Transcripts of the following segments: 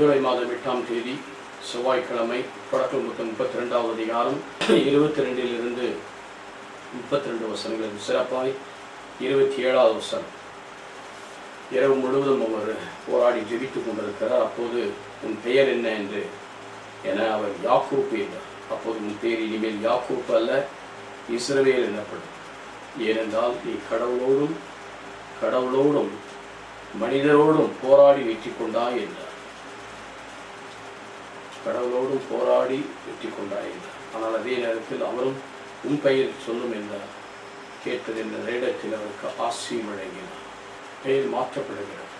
ஜூலை மாதம் 8ஆம் தேதி செவ்வாய்க்கிழமை. தொடக்கம் 32வது அதிகாரம் 22 32 வசனங்கள், சிறப்பாய் 27வது வசனம். இரவு முழுவதும் அவர் போராடி ஜெபித்துக் கொண்டிருக்கிறார். அப்போது உன் பெயர் என்ன என்று அவர் யாக்கோப்பு என்றார். அப்போது உன் பெயர் இனிமேல் யாக்கோப்பு அல்ல, இஸ்ரவேல் எனப்படும். ஏனென்றால் நீ கடவுளோடும் மனிதரோடும் போராடி வெற்றி கொண்டாய் என்றார். கடவுளோடும் போராடி வெற்றி கொண்டாய் என்றார். ஆனால் அதே நேரத்தில் அவரும் உன் பெயர் சொல்லும் என்றார். கேட்டது என்ற நேரத்தில் அவருக்கு ஆசி வழங்கினார். பெயர் மாற்றப்படுகிறார்.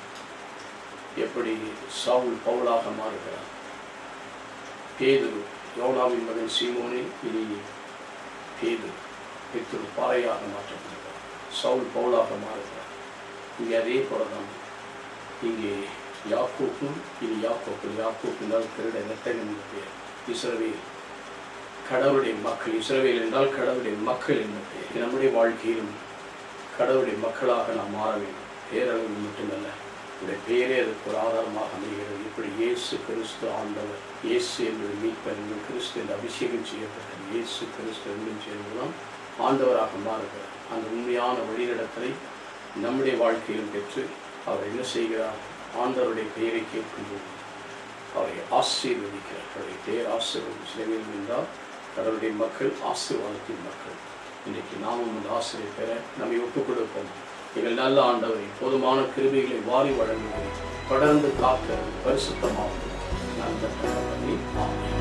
எப்படி சவுல் பவுலாக மாறுகிறார். பேதுரு யோனாவின் மகன் சீமோனில் இனி பேதுரு பாறையாக மாற்றப்படுகிறார். சவுல் பவுலாக மாறுகிறார். இங்கே அதே போலதான் இங்கே யாக்கோப்பும் இனி யாக்கோப்பு என்றால் திருட நெத்தகன் பெயர். இஸ்ரவேல் கடவுளுடைய மக்கள். இஸ்ரவேல் என்றால் கடவுளுடைய மக்கள் என்ற பெயர். நம்முடைய வாழ்க்கையிலும் கடவுளுடைய மக்களாக நாம் மாற வேண்டும். பேரளவு மட்டுமல்ல, உடைய பெயரே அதுக்கு ஒரு ஆதாரமாக அமைகிறது. இப்படி இயேசு கிறிஸ்து ஆண்டவர், இயேசு என்பது மீட்பர் என்று கிறிஸ்து என்று அபிஷேகம் செய்யப்பட்டது. இயேசு கிறிஸ்து என்றும் சேர்ந்துதான் ஆண்டவராக மாறுகிறார். அந்த உண்மையான வழிநடத்தலை நம்முடைய வாழ்க்கையிலும் பெற்று அவர் என்ன செய்கிறார்? ஆண்டவருடைய பெயரை கேட்கும்போது அவரை ஆசீர்வதிக்கிறார். அவருடைய பெயர் ஆசீர்வதி. சிலவேல் என்றால் கடவுளுடைய மக்கள், ஆசீர்வாதத்தின் மக்கள். இன்றைக்கு நாமும் அந்த ஆசிரியர் பெற நம்மை ஒப்புக் கொடுப்போம். எங்கள் நல்ல ஆண்டவரை போதுமான கிருபைகளை வாரி வழங்குவதை தொடர்ந்து காக்க பரிசுத்தமாகும். நன்றி. ஆமென்.